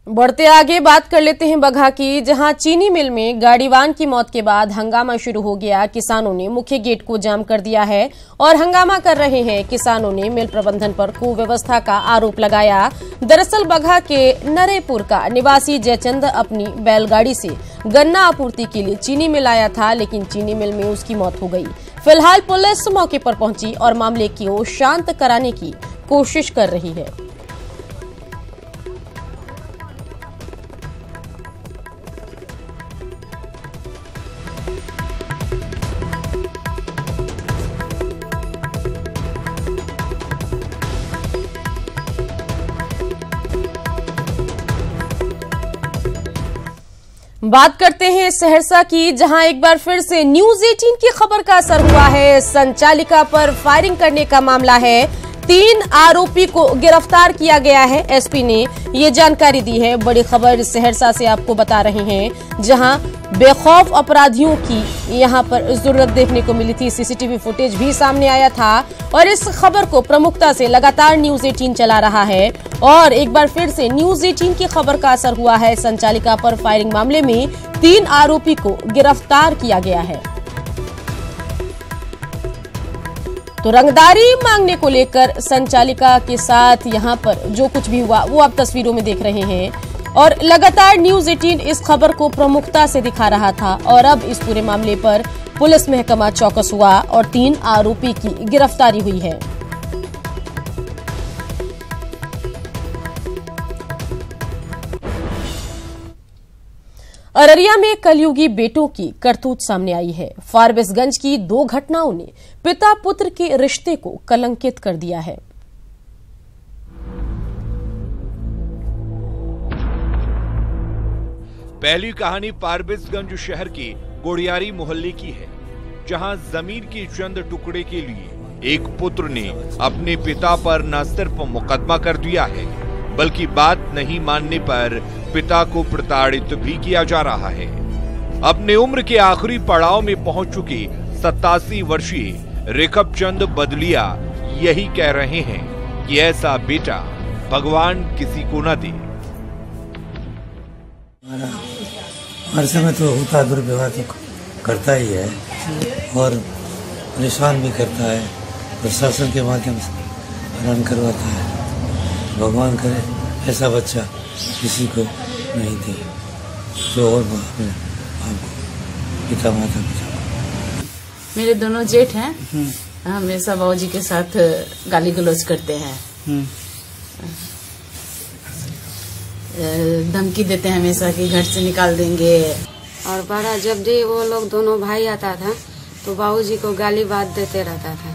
बढ़ते आगे बात कर लेते हैं बगहा की, जहां चीनी मिल में गाड़ीवान की मौत के बाद हंगामा शुरू हो गया। किसानों ने मुख्य गेट को जाम कर दिया है और हंगामा कर रहे हैं। किसानों ने मिल प्रबंधन पर कुव्यवस्था का आरोप लगाया। दरअसल बगहा के नरेपुर का निवासी जयचंद अपनी बैलगाड़ी से गन्ना आपूर्ति के लिए चीनी मिल आया था, लेकिन चीनी मिल में उसकी मौत हो गई। फिलहाल पुलिस मौके पर पहुंची और मामले को शांत कराने की कोशिश कर रही है। बात करते हैं सहरसा की, जहां एक बार फिर से न्यूज 18 की खबर का असर हुआ है। संचालिका पर फायरिंग करने का मामला है। 3 आरोपी को गिरफ्तार किया गया है। एसपी ने ये जानकारी दी है। बड़ी खबर सहरसा से आपको बता रहे हैं, जहां बेखौफ अपराधियों की यहां पर जरूरत देखने को मिली थी। सीसीटीवी फुटेज भी सामने आया था और इस खबर को प्रमुखता से लगातार न्यूज 18 चला रहा है। और एक बार फिर से न्यूज 18 की खबर का असर हुआ है। संचालिका पर फायरिंग मामले में 3 आरोपी को गिरफ्तार किया गया है। तो रंगदारी मांगने को लेकर संचालिका के साथ यहां पर जो कुछ भी हुआ वो आप तस्वीरों में देख रहे हैं। और लगातार न्यूज 18 इस खबर को प्रमुखता से दिखा रहा था और अब इस पूरे मामले पर पुलिस महकमा चौकस हुआ और 3 आरोपी की गिरफ्तारी हुई है। अररिया में कलयुगी बेटों की करतूत सामने आई है। फारबिसगंज की 2 घटनाओं ने पिता पुत्र के रिश्ते को कलंकित कर दिया है। पहली कहानी फारबिसगंज शहर के गोड़ियारी मोहल्ले की है, जहां जमीन के चंद टुकड़े के लिए एक पुत्र ने अपने पिता पर न सिर्फ मुकदमा कर दिया है, बल्कि बात नहीं मानने पर पिता को प्रताड़ित भी किया जा रहा है। अपने उम्र के आखिरी पड़ाव में पहुंच चुके 87 वर्षीय रेखब चंद बदलिया यही कह रहे हैं कि ऐसा बेटा भगवान किसी को न दे। हर समय तो होता दुर्व्यवहार तो करता ही है और परेशान भी करता है, प्रशासन के माध्यम से हैरान करवाता है। भगवान करे ऐसा बच्चा किसी को नहीं दे जो और अपने आपको पिता माता पिता। मेरे दोनों जेठ हैं, हमेशा बाबूजी के साथ गाली गलौज करते हैं, धमकी देते हैं हमेशा कि घर से निकाल देंगे। और बड़ा जब भी वो लोग दोनों भाई आता था तो बाबूजी को गाली बात देते रहता था।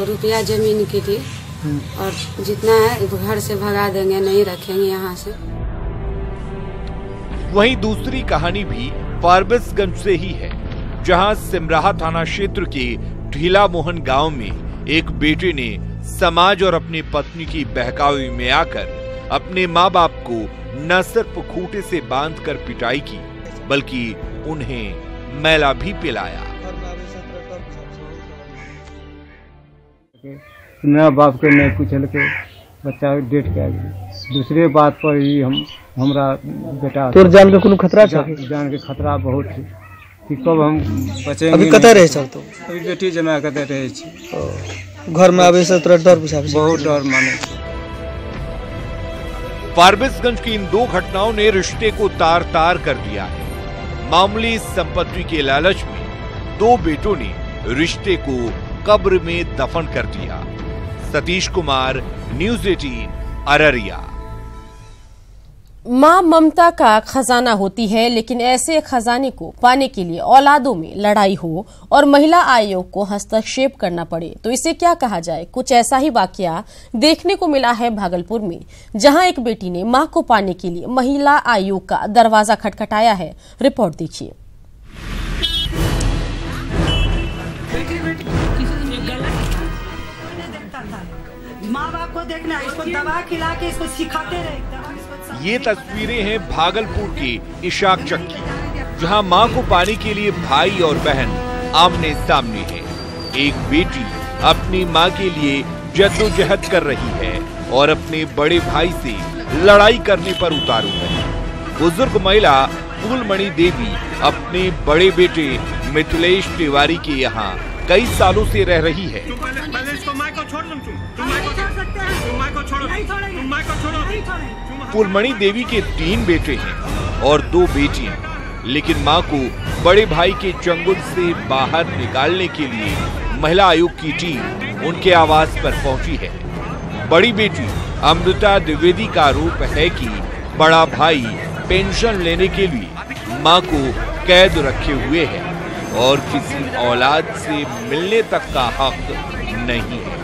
रुपया जमीन की थी और जितना है घर से भगा देंगे, नहीं रखेंगे यहाँ से। वहीं दूसरी कहानी भी फारबिसगंज से ही है, जहां सिमराहा थाना क्षेत्र के ढीला मोहन गांव में एक बेटे ने समाज और अपनी पत्नी की बहकावे में आकर अपने माँ बाप को न सिर्फ खूंटे से बांधकर पिटाई की, बल्कि उन्हें मैला भी पिलाया। मेरा बाप के नहीं पूछल के बच्चा डेट क्या दूसरे बात पर ही हमरा बेटा तोर जान के कोनो खतरा छ? जान के खतरा बहुत है कि कब हम बचेंगे। अभी कतय रहे छ? तो अभी बेटी जमा कतय रहे छी। घर में आवे से तोरा डर बुझाबे? बहुत डर माने। फारबिसगंज की इन 2 घटनाओं ने रिश्ते को तार तार कर दिया है। मामूली संपत्ति के लालच में 2 बेटों ने रिश्ते को कब्र में दफन कर दिया। सतीश कुमार, न्यूज 18, अररिया। मां ममता का खजाना होती है, लेकिन ऐसे खजाने को पाने के लिए औलादों में लड़ाई हो और महिला आयोग को हस्तक्षेप करना पड़े तो इसे क्या कहा जाए। कुछ ऐसा ही वाकया देखने को मिला है भागलपुर में, जहां एक बेटी ने मां को पाने के लिए महिला आयोग का दरवाजा खटखटाया है। रिपोर्ट देखिए। माँ बाप को देखना, इसको दवा खिला के इसको सिखाते रहे। ये तस्वीरें हैं भागलपुर की इशाक चक की, जहां मां को पाने के लिए भाई और बहन आमने सामने हैं। एक बेटी अपनी मां के लिए जद्दोजहद कर रही है और अपने बड़े भाई से लड़ाई करने पर उतारू है। बुजुर्ग महिला फूलमणि देवी अपने बड़े बेटे मिथिलेश तिवारी के यहाँ कई सालों से रह रही है। फूलमणि देवी के 3 बेटे हैं और 2 बेटियां, लेकिन मां को बड़े भाई के चंगुल से बाहर निकालने के लिए महिला आयोग की टीम उनके आवास पर पहुंची है। बड़ी बेटी अमृता द्विवेदी का आरोप है कि बड़ा भाई पेंशन लेने के लिए मां को कैद रखे हुए है और किसी औलाद से मिलने तक का हक नहीं है।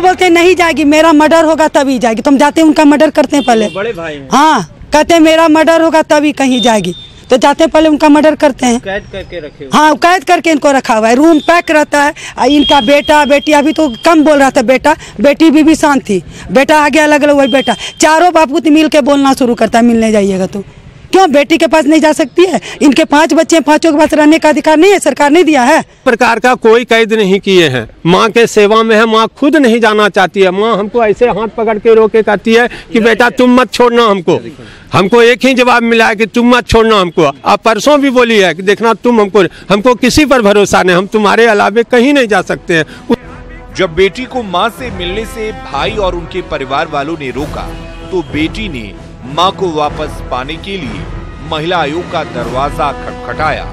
बोलते नहीं जाएगी, मेरा मर्डर होगा तभी जाएगी। तुम जाते उनका मर्डर करते हैं पहले, बड़े भाई हाँ कहते हैं मेरा मर्डर होगा तभी कहीं जाएगी, तो जाते पहले उनका मर्डर करते हैं। कैद करके रखे हुए। हाँ कैद करके इनको रखा हुआ है, रूम पैक रहता है। इनका बेटा बेटी अभी तो कम बोल रहा था, बेटा बेटी भी शांत थी, बेटा आगे अलग अलग वही बेटा, चारों बापू मिल के बोलना शुरू करता है मिलने जाइएगा तो। क्यों बेटी के पास नहीं जा सकती है? इनके 5 बच्चे, 5 के पास रहने का अधिकार नहीं है, सरकार नहीं दिया है। प्रकार का कोई कैद नहीं किए हैं, माँ के सेवा में है, माँ खुद नहीं जाना चाहती है। माँ हमको ऐसे हाथ पकड़ के रोके कहती है कि बेटा तुम मत छोड़ना हमको एक ही जवाब मिला है कि तुम मत छोड़ना हमको। अब परसों भी बोली है कि देखना तुम हमको किसी पर भरोसा नहीं, हम तुम्हारे अलावे कहीं नहीं जा सकते हैं। जब बेटी को मां से मिलने से भाई और उनके परिवार वालों ने रोका तो बेटी ने मां को वापस पाने के लिए महिला आयोग का दरवाजा खटखटाया,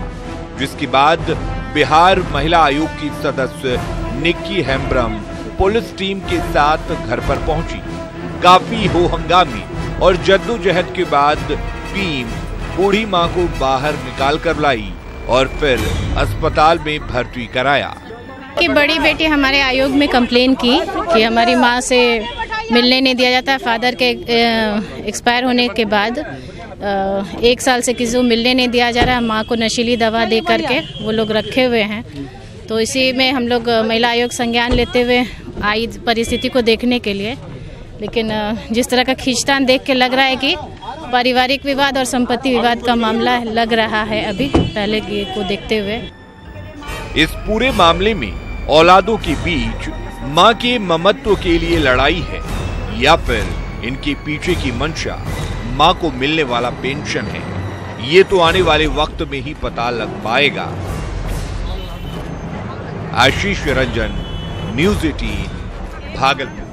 जिसके बाद बिहार महिला आयोग की सदस्य निक्की हेम्ब्रम पुलिस टीम के साथ घर पर पहुंची। काफी हो हंगामे और जद्दोजहद के बाद टीम बूढ़ी मां को बाहर निकाल कर लाई और फिर अस्पताल में भर्ती कराया। कि बड़ी बेटी हमारे आयोग में कंप्लेन की कि हमारी माँ से मिलने नहीं दिया जाता है। फादर के एक्सपायर होने के बाद 1 साल से किसी को मिलने नहीं दिया जा रहा है। माँ को नशीली दवा दे करके वो लोग रखे हुए हैं। तो इसी में हम लोग महिला आयोग संज्ञान लेते हुए आई परिस्थिति को देखने के लिए, लेकिन जिस तरह का खींचतान देख के लग रहा है कि पारिवारिक विवाद और संपत्ति विवाद का मामला लग रहा है अभी पहले को देखते हुए। इस पूरे मामले में औलादों के बीच मां के ममत्व के लिए लड़ाई है या फिर इनके पीछे की मंशा मां को मिलने वाला पेंशन है, ये तो आने वाले वक्त में ही पता लग पाएगा। आशीष रंजन, न्यूज़ 18, भागलपुर।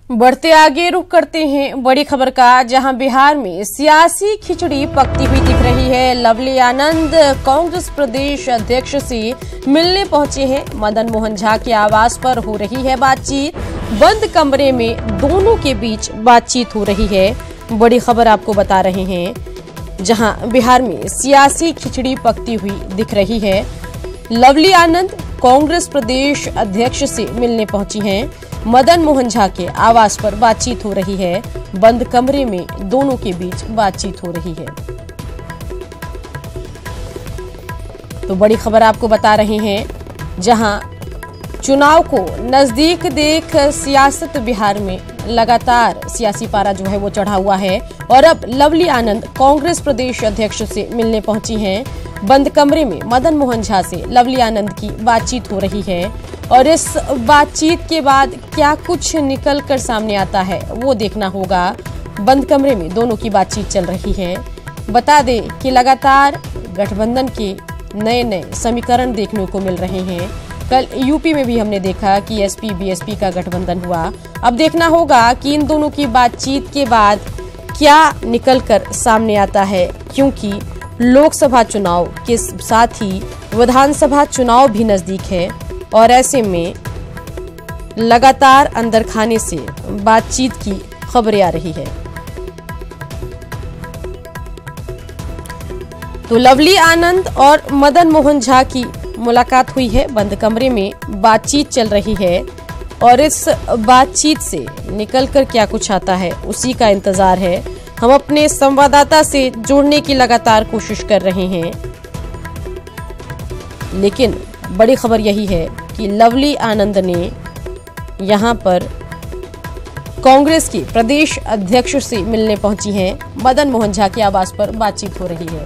बढ़ते आगे रुख करते हैं बड़ी खबर का, जहां बिहार में सियासी खिचड़ी पकती हुई दिख रही है। लवली आनंद कांग्रेस प्रदेश अध्यक्ष से मिलने पहुंचे हैं। मदन मोहन झा के आवास पर हो रही है बातचीत। बंद कमरे में दोनों के बीच बातचीत हो रही है। बड़ी खबर आपको बता रहे हैं, जहां बिहार में सियासी खिचड़ी पकती हुई दिख रही है। लवली आनंद कांग्रेस प्रदेश अध्यक्ष से मिलने पहुंची हैं। मदन मोहन झा के आवास पर बातचीत हो रही है। बंद कमरे में दोनों के बीच बातचीत हो रही है। तो बड़ी खबर आपको बता रहे हैं, जहां चुनाव को नजदीक देख सियासत बिहार में लगातार सियासी पारा जो है वो चढ़ा हुआ है और अब लवली आनंद कांग्रेस प्रदेश अध्यक्ष से मिलने पहुंची हैं। बंद कमरे में मदन मोहन झा से लवली आनंद की बातचीत हो रही है और इस बातचीत के बाद क्या कुछ निकल कर सामने आता है वो देखना होगा। बंद कमरे में दोनों की बातचीत चल रही है। बता दें कि लगातार गठबंधन के नए नए समीकरण देखने को मिल रहे हैं। कल यूपी में भी हमने देखा कि एसपी बीएसपी का गठबंधन हुआ। अब देखना होगा कि इन दोनों की बातचीत के बाद क्या निकल कर सामने आता है, क्योंकि लोकसभा चुनाव के साथ ही विधानसभा चुनाव भी नजदीक है और ऐसे में लगातार अंदर खाने से बातचीत की खबरें आ रही है। तो लवली आनंद और मदन मोहन झा की मुलाकात हुई है। बंद कमरे में बातचीत चल रही है और इस बातचीत से निकलकर क्या कुछ आता है उसी का इंतजार है। हम अपने संवाददाता से जुड़ने की लगातार कोशिश कर रहे हैं, लेकिन बड़ी खबर यही है कि लवली आनंद ने यहां पर कांग्रेस के प्रदेश अध्यक्ष से मिलने पहुंची हैं। मदन मोहन झा के आवास पर बातचीत हो रही है।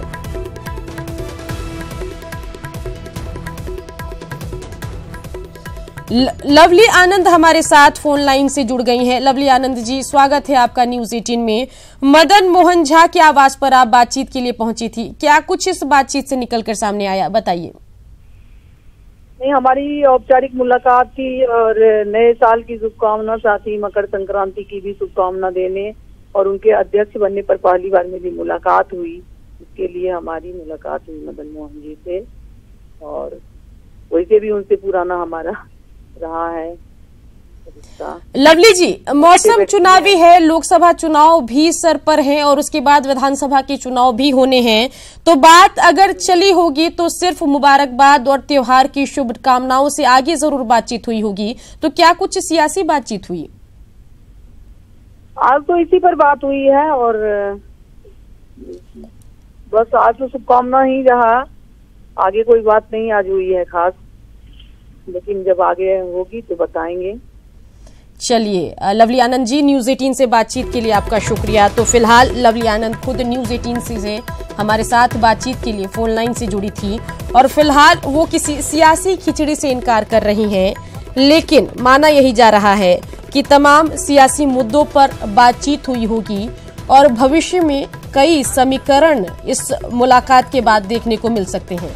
लवली आनंद हमारे साथ फोन लाइन से जुड़ गई हैं। लवली आनंद जी, स्वागत है आपका न्यूज 18 में। मदन मोहन झा के आवास पर आप बातचीत के लिए पहुंची थी, क्या कुछ इस बातचीत से निकलकर सामने आया, बताइए। नहीं, हमारी औपचारिक मुलाकात थी और नए साल की शुभकामना, साथ ही मकर संक्रांति की भी शुभकामना देने और उनके अध्यक्ष बनने पर पहली बार मेरी मुलाकात हुई। इसके लिए हमारी मुलाकात हुई मदन मोहन जी से, और वैसे भी उनसे पुराना हमारा रहा है। लवली जी, मौसम चुनावी है, लोकसभा चुनाव भी सर पर है और उसके बाद विधानसभा के चुनाव भी होने हैं, तो बात अगर चली होगी तो सिर्फ मुबारकबाद और त्योहार की शुभकामनाओं से आगे जरूर बातचीत हुई होगी, तो क्या कुछ सियासी बातचीत हुई? आज तो इसी पर बात हुई है और बस आज तो शुभकामना ही रहा, आगे कोई बात नहीं आज हुई है खास, लेकिन जब आगे होगी तो बताएंगे। चलिए लवली आनंद जी, न्यूज 18 से बातचीत के लिए आपका शुक्रिया। तो फिलहाल लवली आनंद खुद न्यूज 18 से हमारे साथ बातचीत के लिए फोन लाइन से जुड़ी थी और फिलहाल वो किसी सियासी खिचड़ी से इनकार कर रही हैं, लेकिन माना यही जा रहा है कि तमाम सियासी मुद्दों पर बातचीत हुई होगी और भविष्य में कई समीकरण इस मुलाकात के बाद देखने को मिल सकते हैं।